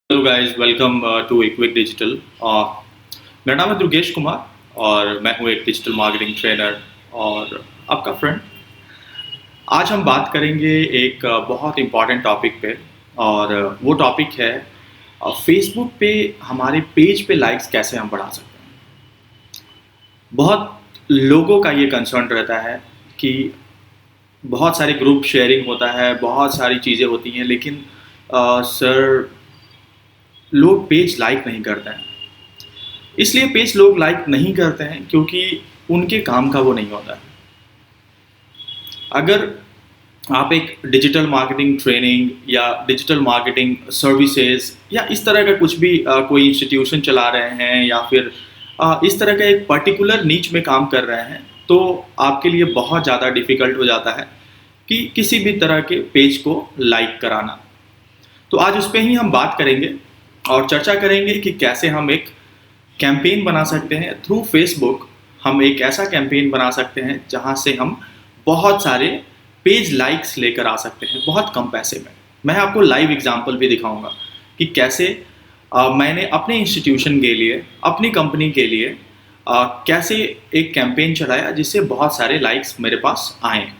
Hello guys, welcome to Equick Digital. मेरा नाम है दुर्गेश कुमार और मैं हूँ एक डिजिटल मार्केटिंग ट्रेनर और आपका फ्रेंड। आज हम बात करेंगे एक बहुत इम्पॉर्टेंट टॉपिक पे और वो टॉपिक है फेसबुक पे हमारे पेज पे लाइक्स कैसे हम बढ़ा सकते हैं। बहुत लोगों का ये कंसर्न रहता है कि बहुत सारे ग्रुप शेयरिंग होता है, बहुत सारी चीज़ें होती हैं, लेकिन सर लोग पेज लाइक नहीं करते हैं। इसलिए पेज लोग लाइक नहीं करते हैं क्योंकि उनके काम का वो नहीं होता है। अगर आप एक डिजिटल मार्केटिंग ट्रेनिंग या डिजिटल मार्केटिंग सर्विसेज या इस तरह का कुछ भी कोई इंस्टीट्यूशन चला रहे हैं या फिर इस तरह का एक पर्टिकुलर नीच में काम कर रहे हैं, तो आपके लिए बहुत ज़्यादा डिफ़िकल्ट हो जाता है कि किसी भी तरह के पेज को लाइक कराना। तो आज उस पर ही हम बात करेंगे और चर्चा करेंगे कि कैसे हम एक कैंपेन बना सकते हैं थ्रू फेसबुक। हम एक ऐसा कैंपेन बना सकते हैं जहां से हम बहुत सारे पेज लाइक्स लेकर आ सकते हैं बहुत कम पैसे में। मैं आपको लाइव एग्जांपल भी दिखाऊंगा कि कैसे मैंने अपने इंस्टीट्यूशन के लिए, अपनी कंपनी के लिए कैसे एक कैंपेन चलाया जिससे बहुत सारे लाइक्स मेरे पास आए।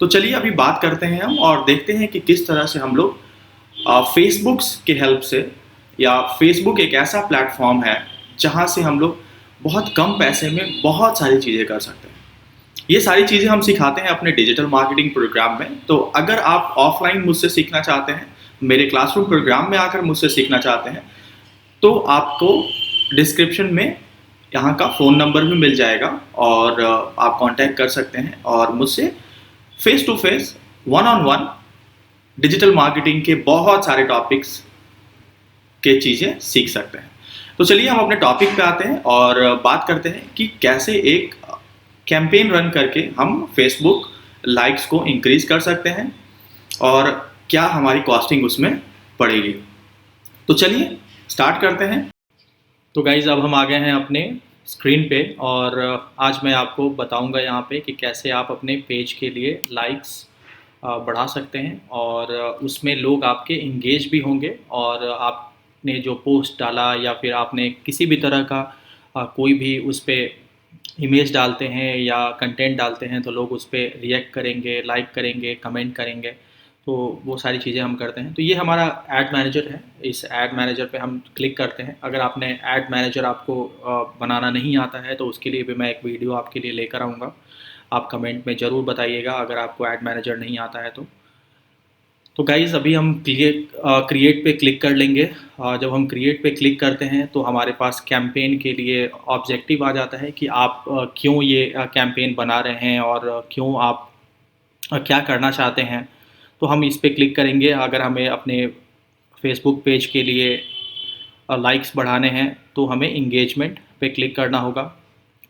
तो चलिए अभी बात करते हैं हम और देखते हैं कि किस तरह से हम लोग फेसबुक के हेल्प से, या फेसबुक एक ऐसा प्लेटफॉर्म है जहाँ से हम लोग बहुत कम पैसे में बहुत सारी चीज़ें कर सकते हैं। ये सारी चीज़ें हम सिखाते हैं अपने डिजिटल मार्केटिंग प्रोग्राम में। तो अगर आप ऑफलाइन मुझसे सीखना चाहते हैं, मेरे क्लासरूम प्रोग्राम में आकर मुझसे सीखना चाहते हैं, तो आपको डिस्क्रिप्शन में यहाँ का फ़ोन नंबर भी मिल जाएगा और आप कांटेक्ट कर सकते हैं और मुझसे face to face, one on one digital marketing के बहुत सारे टॉपिक्स के चीज़ें सीख सकते हैं। तो चलिए हम अपने टॉपिक पे आते हैं और बात करते हैं कि कैसे एक कैंपेन रन करके हम फेसबुक लाइक्स को इंक्रीज कर सकते हैं और क्या हमारी कॉस्टिंग उसमें पड़ेगी। तो चलिए स्टार्ट करते हैं। तो गाइज अब हम आ गए हैं अपने स्क्रीन पे और आज मैं आपको बताऊंगा यहाँ पे कि कैसे आप अपने पेज के लिए लाइक्स बढ़ा सकते हैं और उसमें लोग आपके इंगेज भी होंगे और आपने जो पोस्ट डाला या फिर आपने किसी भी तरह का कोई भी उस पर इमेज डालते हैं या कंटेंट डालते हैं तो लोग उस पर रिएक्ट करेंगे, लाइक करेंगे, कमेंट करेंगे। तो वो सारी चीज़ें हम करते हैं। तो ये हमारा ऐड मैनेजर है। इस ऐड मैनेजर पे हम क्लिक करते हैं। अगर आपने ऐड मैनेजर आपको बनाना नहीं आता है तो उसके लिए भी मैं एक वीडियो आपके लिए लेकर आऊँगा। आप कमेंट में ज़रूर बताइएगा अगर आपको ऐड मैनेजर नहीं आता है तो गाइज़ अभी हम क्रिएट पे क्लिक कर लेंगे। जब हम क्रिएट पे क्लिक करते हैं तो हमारे पास कैंपेन के लिए ऑब्जेक्टिव आ जाता है कि आप क्यों ये कैंपेन बना रहे हैं और क्यों आप क्या करना चाहते हैं। तो हम इस पे क्लिक करेंगे। अगर हमें अपने फेसबुक पेज के लिए लाइक्स बढ़ाने हैं तो हमें इंगेजमेंट पे क्लिक करना होगा।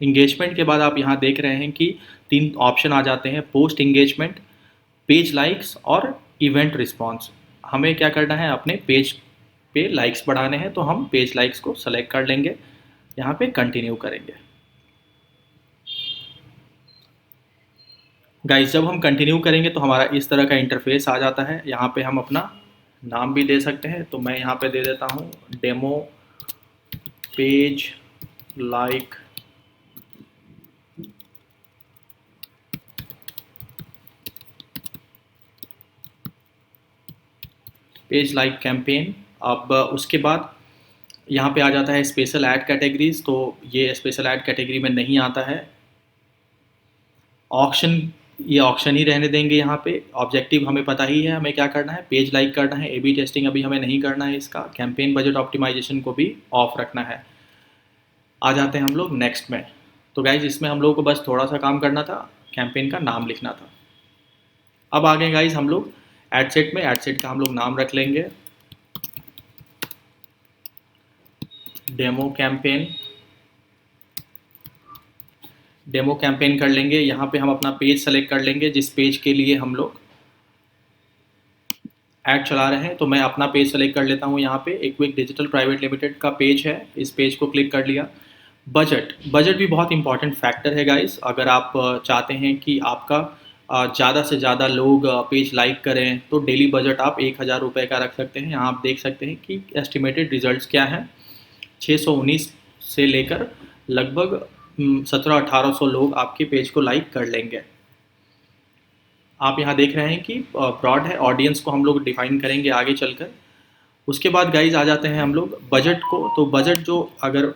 इंगेजमेंट के बाद आप यहाँ देख रहे हैं कि 3 ऑप्शन आ जाते हैं: पोस्ट इंगेजमेंट, पेज लाइक्स और इवेंट रिस्पॉन्स। हमें क्या करना है, अपने पेज पे लाइक्स बढ़ाने हैं तो हम पेज लाइक्स को सेलेक्ट कर लेंगे, यहाँ पे कंटिन्यू करेंगे। गाइस जब हम कंटिन्यू करेंगे तो हमारा इस तरह का इंटरफेस आ जाता है। यहाँ पे हम अपना नाम भी दे सकते हैं। तो मैं यहाँ पे दे देता हूँ डेमो पेज लाइक कैंपेन। अब उसके बाद यहाँ पे आ जाता है स्पेशल ऐड कैटेगरीज। तो ये स्पेशल ऐड कैटेगरी में नहीं आता है। ऑक्शन, ये ऑक्शन ही रहने देंगे। यहाँ पे ऑब्जेक्टिव हमें पता ही है हमें क्या करना है, पेज लाइक करना है। ए बी टेस्टिंग अभी हमें नहीं करना है इसका। कैंपेन बजट ऑप्टिमाइजेशन को भी ऑफ रखना है। आ जाते हैं हम लोग नेक्स्ट में। तो गाइज इसमें हम लोग को बस थोड़ा सा काम करना था, कैंपेन का नाम लिखना था। अब आ गए गाइज हम लोग एड सेट में। एड सेट का हम लोग नाम रख लेंगे डेमो कैंपेन। डेमो कैंपेन कर लेंगे। यहाँ पे हम अपना पेज सेलेक्ट कर लेंगे जिस पेज के लिए हम लोग ऐड चला रहे हैं। तो मैं अपना पेज सेलेक्ट कर लेता हूँ। यहाँ पे इक्विक डिजिटल प्राइवेट लिमिटेड का पेज है। इस पेज को क्लिक कर लिया। बजट भी बहुत इंपॉर्टेंट फैक्टर है गाइस। अगर आप चाहते हैं कि आपका ज़्यादा से ज़्यादा लोग पेज लाइक करें, तो डेली बजट आप 1000 रुपये का रख सकते हैं। यहाँ आप देख सकते हैं कि एस्टिमेटेड रिजल्ट्स क्या हैं। 619 से लेकर लगभग 1700-1800 लोग आपके पेज को लाइक कर लेंगे। आप यहाँ देख रहे हैं कि ब्रॉड है, ऑडियंस को हम लोग डिफाइन करेंगे आगे चलकर। उसके बाद गाइज आ जाते हैं हम लोग बजट को। तो बजट जो, अगर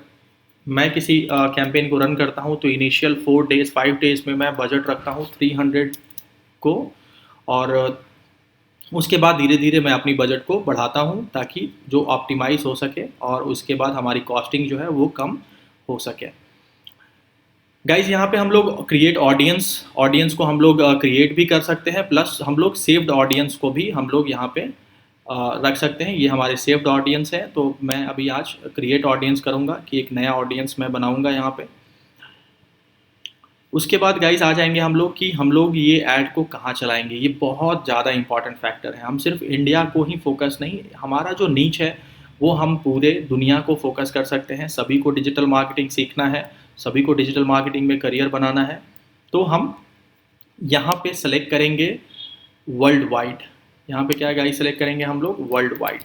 मैं किसी कैंपेन को रन करता हूँ तो इनिशियल 4 डेज 5 डेज में मैं बजट रखता हूँ 300 को, और उसके बाद धीरे धीरे मैं अपनी बजट को बढ़ाता हूँ ताकि जो ऑप्टिमाइज हो सके, और उसके बाद हमारी कॉस्टिंग जो है वो कम हो सके। गाइज यहाँ पे हम लोग क्रिएट ऑडियंस को हम लोग क्रिएट भी कर सकते हैं, प्लस हम लोग सेव्ड ऑडियंस को भी हम लोग यहाँ पे रख सकते हैं। ये हमारे सेव्ड ऑडियंस है, तो मैं अभी आज क्रिएट ऑडियंस करूँगा कि एक नया ऑडियंस मैं बनाऊँगा यहाँ पे। उसके बाद गाइस आ जाएंगे हम लोग कि हम लोग ये ऐड को कहाँ चलाएंगे। ये बहुत ज़्यादा इंपॉर्टेंट फैक्टर है। हम सिर्फ इंडिया को ही फोकस नहीं, हमारा जो नीच है वो हम पूरे दुनिया को फोकस कर सकते हैं। सभी को डिजिटल मार्केटिंग सीखना है, सभी को डिजिटल मार्केटिंग में करियर बनाना है, तो हम यहाँ पे सेलेक्ट करेंगे वर्ल्ड वाइड। यहाँ पे क्या गाइस सेलेक्ट करेंगे हम लोग वर्ल्ड वाइड,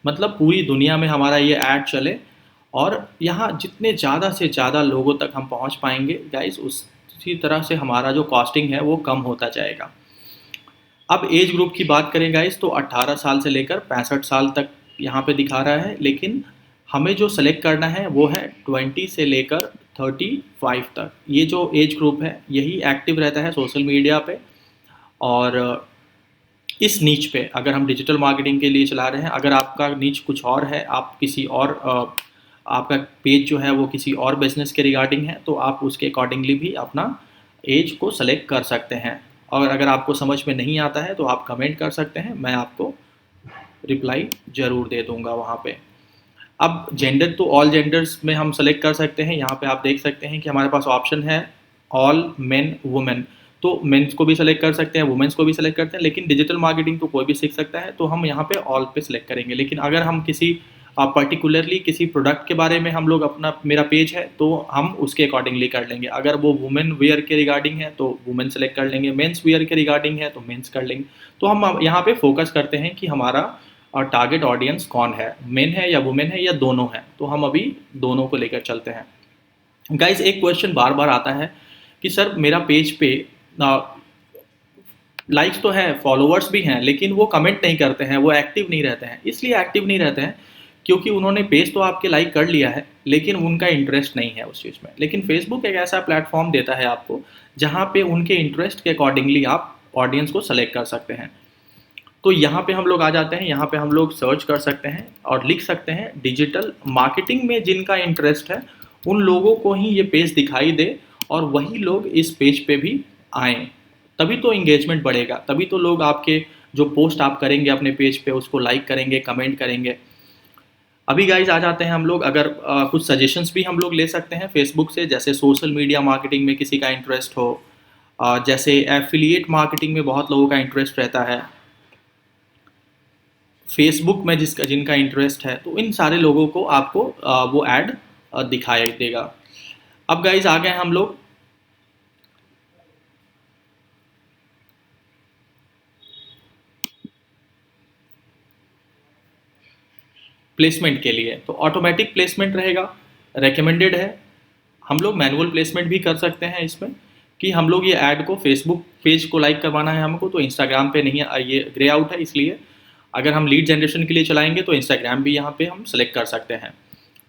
मतलब पूरी दुनिया में हमारा ये ऐड चले, और यहाँ जितने ज़्यादा से ज़्यादा लोगों तक हम पहुँच पाएंगे गाइस, उसी तरह से हमारा जो कॉस्टिंग है वो कम होता जाएगा। अब एज ग्रुप की बात करें गाइस, तो 18 साल से लेकर 65 साल तक यहाँ पे दिखा रहा है, लेकिन हमें जो सेलेक्ट करना है वो है 20 से लेकर 35 तक। ये जो एज ग्रुप है यही एक्टिव रहता है सोशल मीडिया पे, और इस नीच पे अगर हम डिजिटल मार्केटिंग के लिए चला रहे हैं, अगर आपका नीच कुछ और है, आप किसी और आपका पेज जो है वो किसी और बिजनेस के रिगार्डिंग है, तो आप उसके अकॉर्डिंगली भी अपना एज को सेलेक्ट कर सकते हैं। और अगर आपको समझ में नहीं आता है तो आप कमेंट कर सकते हैं, मैं आपको रिप्लाई ज़रूर दे दूंगा वहाँ पे। अब जेंडर, तो ऑल जेंडर्स में हम सेलेक्ट कर सकते हैं। यहाँ पे आप देख सकते हैं कि हमारे पास ऑप्शन है ऑल मेन वुमेन, तो मेंस को भी सेलेक्ट कर सकते हैं, वुमेन्स को भी सेलेक्ट करते हैं, लेकिन डिजिटल मार्केटिंग तो कोई भी सीख सकता है, तो हम यहाँ पे ऑल पे सेलेक्ट करेंगे। लेकिन अगर हम किसी पर्टिकुलरली किसी प्रोडक्ट के बारे में हम लोग मेरा पेज है तो हम उसके अकॉर्डिंगली कर लेंगे। अगर वो वुमेन वेयर के रिगार्डिंग है तो वुमेन सेलेक्ट कर लेंगे, मेंस वेयर के रिगार्डिंग है तो मेंस कर लेंगे। तो हम यहाँ पे फोकस करते हैं कि हमारा टारगेट ऑडियंस कौन है, मेन है या वुमेन है या दोनों है, तो हम अभी दोनों को लेकर चलते हैं। गाइज एक क्वेश्चन बार बार आता है कि सर मेरा पेज पे लाइक्स तो है, फॉलोअर्स भी हैं, लेकिन वो कमेंट नहीं करते हैं, वो एक्टिव नहीं रहते हैं। इसलिए एक्टिव नहीं रहते हैं क्योंकि उन्होंने पेज तो आपके लाइक कर लिया है, लेकिन उनका इंटरेस्ट नहीं है उस चीज़ में। लेकिन फेसबुक एक ऐसा प्लेटफॉर्म देता है आपको जहाँ पे उनके इंटरेस्ट के अकॉर्डिंगली आप ऑडियंस को सेलेक्ट कर सकते हैं। तो यहाँ पे हम लोग आ जाते हैं, यहाँ पे हम लोग सर्च कर सकते हैं और लिख सकते हैं डिजिटल मार्केटिंग में जिनका इंटरेस्ट है उन लोगों को ही ये पेज दिखाई दे, और वही लोग इस पेज पे भी आएँ। तभी तो इंगेजमेंट बढ़ेगा, तभी तो लोग आपके जो पोस्ट आप करेंगे अपने पेज पे उसको लाइक करेंगे, कमेंट करेंगे। अभी गाइज आ जाते हैं हम लोग, अगर कुछ सजेशंस भी हम लोग ले सकते हैं फेसबुक से, जैसे सोशल मीडिया मार्केटिंग में किसी का इंटरेस्ट हो, जैसे एफिलिएट मार्केटिंग में बहुत लोगों का इंटरेस्ट रहता है, फेसबुक में जिनका इंटरेस्ट है, तो इन सारे लोगों को आपको वो ऐड दिखाई देगा। अब गाइज आ गए हम लोग प्लेसमेंट के लिए, तो ऑटोमेटिक प्लेसमेंट रहेगा, रेकमेंडेड है। हम लोग मैनुअल प्लेसमेंट भी कर सकते हैं इसमें, कि हम लोग ये ऐड को फेसबुक पेज को लाइक करवाना है हमको, तो इंस्टाग्राम पे नहीं, ये ग्रे आउट है, इसलिए अगर हम लीड जनरेशन के लिए चलाएंगे तो इंस्टाग्राम भी यहाँ पे हम सेलेक्ट कर सकते हैं।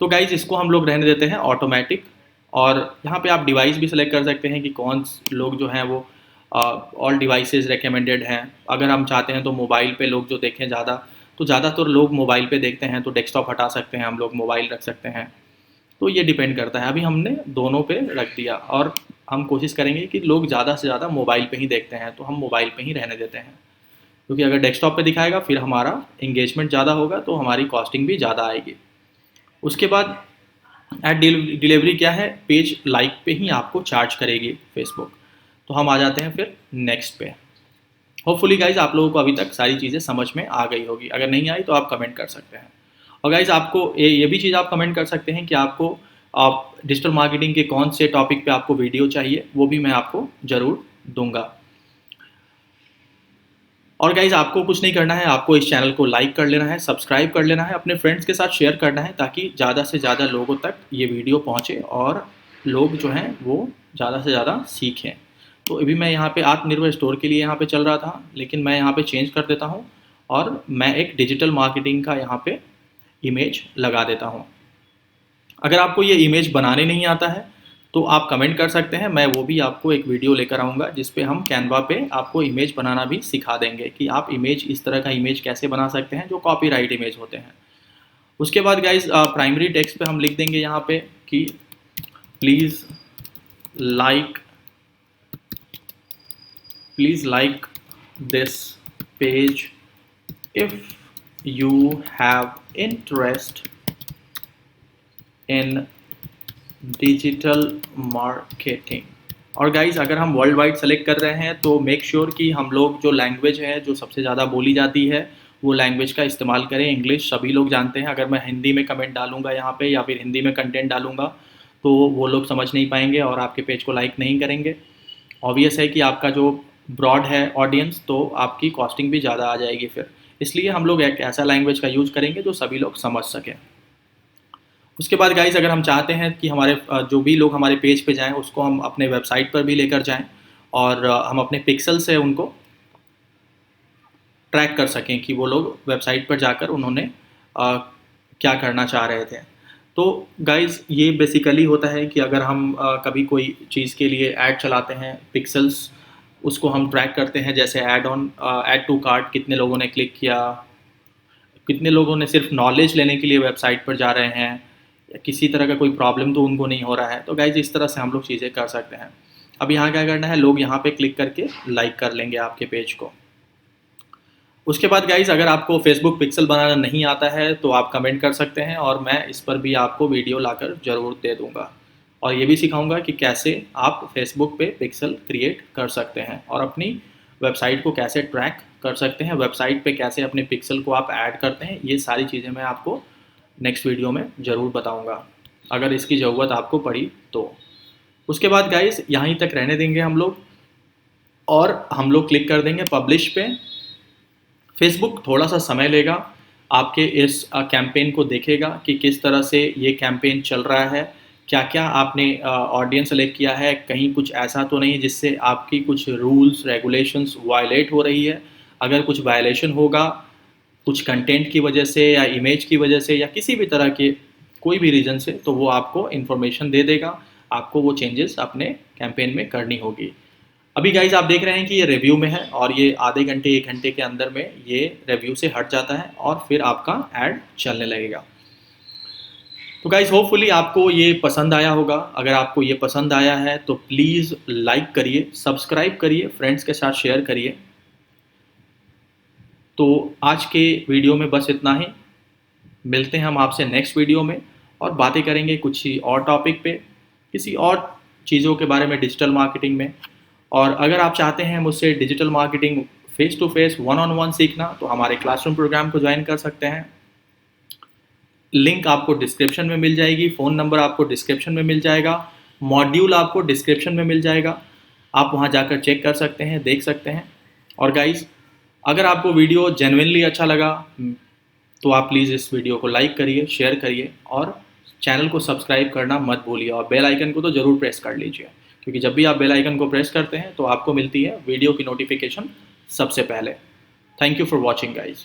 तो गाइज इसको हम लोग रहने देते हैं ऑटोमेटिक, और यहाँ पे आप डिवाइस भी सेलेक्ट कर सकते हैं कि कौन लोग जो हैं वो ऑल डिवाइसेस रेकमेंडेड हैं। अगर हम चाहते हैं तो मोबाइल पे लोग जो देखें ज़्यादा, तो ज़्यादातर लोग मोबाइल पे देखते हैं, तो डेस्कटॉप हटा सकते हैं हम लोग, मोबाइल रख सकते हैं। तो ये डिपेंड करता है। अभी हमने दोनों पे रख दिया, और हम कोशिश करेंगे कि लोग ज़्यादा से ज़्यादा मोबाइल पे ही देखते हैं, तो हम मोबाइल पे ही रहने देते हैं, क्योंकि अगर डेस्कटॉप पे दिखाएगा फिर हमारा इंगेजमेंट ज़्यादा होगा, तो हमारी कॉस्टिंग भी ज़्यादा आएगी। उसके बाद एड डिलीवरी क्या है, पेज लाइक पे ही आपको चार्ज करेगी फेसबुक। तो हम आ जाते हैं फिर नेक्स्ट पे। होपफुली गाइज आप लोगों को अभी तक सारी चीज़ें समझ में आ गई होगी, अगर नहीं आई तो आप कमेंट कर सकते हैं। और गाइज आपको ये भी चीज़ आप कमेंट कर सकते हैं कि आपको आप डिजिटल मार्केटिंग के कौन से टॉपिक पे आपको वीडियो चाहिए वो भी मैं आपको ज़रूर दूंगा। और गाइज़ आपको कुछ नहीं करना है, आपको इस चैनल को लाइक कर लेना है, सब्सक्राइब कर लेना है, अपने फ्रेंड्स के साथ शेयर करना है ताकि ज़्यादा से ज़्यादा लोगों तक ये वीडियो पहुँचे और लोग जो हैं वो ज़्यादा से ज़्यादा सीखें। तो अभी मैं यहाँ पे आत्मनिर्भर स्टोर के लिए यहाँ पे चल रहा था, लेकिन मैं यहाँ पे चेंज कर देता हूँ और मैं एक डिजिटल मार्केटिंग का यहाँ पे इमेज लगा देता हूँ। अगर आपको ये इमेज बनाने नहीं आता है तो आप कमेंट कर सकते हैं, मैं वो भी आपको एक वीडियो लेकर आऊँगा जिस पे हम कैनवा पे आपको इमेज बनाना भी सिखा देंगे कि आप इमेज इस तरह का इमेज कैसे बना सकते हैं जो कॉपीराइट इमेज होते हैं। उसके बाद गाइज प्राइमरी टेक्स्ट पे हम लिख देंगे यहाँ पे कि please like this page if you have interest in digital marketing. और गाइज अगर हम वर्ल्ड वाइड सेलेक्ट कर रहे हैं तो मेक श्योर कि हम लोग जो लैंग्वेज है जो सबसे ज़्यादा बोली जाती है वो लैंग्वेज का इस्तेमाल करें। इंग्लिश सभी लोग जानते हैं, अगर मैं हिंदी में कमेंट डालूंगा यहाँ पे या फिर हिंदी में कंटेंट डालूंगा तो वो लोग समझ नहीं पाएंगे और आपके पेज को लाइक नहीं करेंगे। ऑब्वियस है कि आपका जो ब्रॉड है ऑडियंस तो आपकी कॉस्टिंग भी ज़्यादा आ जाएगी फिर, इसलिए हम लोग एक ऐसा लैंग्वेज का यूज़ करेंगे जो सभी लोग समझ सकें। उसके बाद गाइज अगर हम चाहते हैं कि हमारे जो भी लोग हमारे पेज पे जाएं उसको हम अपने वेबसाइट पर भी लेकर जाएं और हम अपने पिक्सल से उनको ट्रैक कर सकें कि वो लोग वेबसाइट पर जाकर उन्होंने क्या करना चाह रहे थे। तो गाइज ये बेसिकली होता है कि अगर हम कभी कोई चीज़ के लिए ऐड चलाते हैं, पिक्सल्स उसको हम ट्रैक करते हैं, जैसे ऐड टू कार्ट कितने लोगों ने क्लिक किया, कितने लोगों ने सिर्फ नॉलेज लेने के लिए वेबसाइट पर जा रहे हैं, किसी तरह का कोई प्रॉब्लम तो उनको नहीं हो रहा है। तो गाइज इस तरह से हम लोग चीज़ें कर सकते हैं। अब यहाँ क्या करना है, लोग यहाँ पे क्लिक करके लाइक कर लेंगे आपके पेज को। उसके बाद गाइज अगर आपको फेसबुक पिक्सल बनाना नहीं आता है तो आप कमेंट कर सकते हैं और मैं इस पर भी आपको वीडियो लाकर ज़रूर दे दूँगा और ये भी सिखाऊँगा कि कैसे आप फेसबुक पे पिक्सल क्रिएट कर सकते हैं और अपनी वेबसाइट को कैसे ट्रैक कर सकते हैं, वेबसाइट पे कैसे अपने पिक्सल को आप ऐड करते हैं। ये सारी चीज़ें मैं आपको नेक्स्ट वीडियो में ज़रूर बताऊंगा अगर इसकी ज़रूरत आपको पड़ी तो। उसके बाद गाइस यहीं तक रहने देंगे हम लोग और हम लोग क्लिक कर देंगे पब्लिश पे। फेसबुक थोड़ा सा समय लेगा, आपके इस कैंपेन को देखेगा कि किस तरह से ये कैंपेन चल रहा है, क्या क्या आपने ऑडियंस सेलेक्ट किया है, कहीं कुछ ऐसा तो नहीं जिससे आपकी कुछ रूल्स रेगुलेशंस वायलेट हो रही है। अगर कुछ वायलेशन होगा कुछ कंटेंट की वजह से या इमेज की वजह से या किसी भी तरह के कोई भी रीज़न से, तो वो आपको इन्फॉर्मेशन दे देगा, आपको वो चेंजेस अपने कैंपेन में करनी होगी। अभी गाइज आप देख रहे हैं कि ये रिव्यू में है और ये आधे घंटे 1 घंटे के अंदर में ये रिव्यू से हट जाता है और फिर आपका ऐड चलने लगेगा। तो गाइज होपफुली आपको ये पसंद आया होगा। अगर आपको ये पसंद आया है तो प्लीज़ लाइक करिए, सब्सक्राइब करिए, फ्रेंड्स के साथ शेयर करिए। तो आज के वीडियो में बस इतना ही, मिलते हैं हम आपसे नेक्स्ट वीडियो में और बातें करेंगे कुछ ही और टॉपिक पे, किसी और चीज़ों के बारे में डिजिटल मार्केटिंग में। और अगर आप चाहते हैं मुझसे digital marketing face to face 1-on-1 सीखना तो हमारे क्लासरूम प्रोग्राम को ज्वाइन कर सकते हैं। लिंक आपको डिस्क्रिप्शन में मिल जाएगी, फ़ोन नंबर आपको डिस्क्रिप्शन में मिल जाएगा, मॉड्यूल आपको डिस्क्रिप्शन में मिल जाएगा, आप वहाँ जाकर चेक कर सकते हैं, देख सकते हैं। और गाइज़ अगर आपको वीडियो जेन्युइनली अच्छा लगा तो आप प्लीज़ इस वीडियो को लाइक करिए, शेयर करिए और चैनल को सब्सक्राइब करना मत भूलिए और बेल आइकन को तो ज़रूर प्रेस कर लीजिए, क्योंकि जब भी आप बेल आइकन को प्रेस करते हैं तो आपको मिलती है वीडियो की नोटिफिकेशन सबसे पहले। Thank you for watching guys.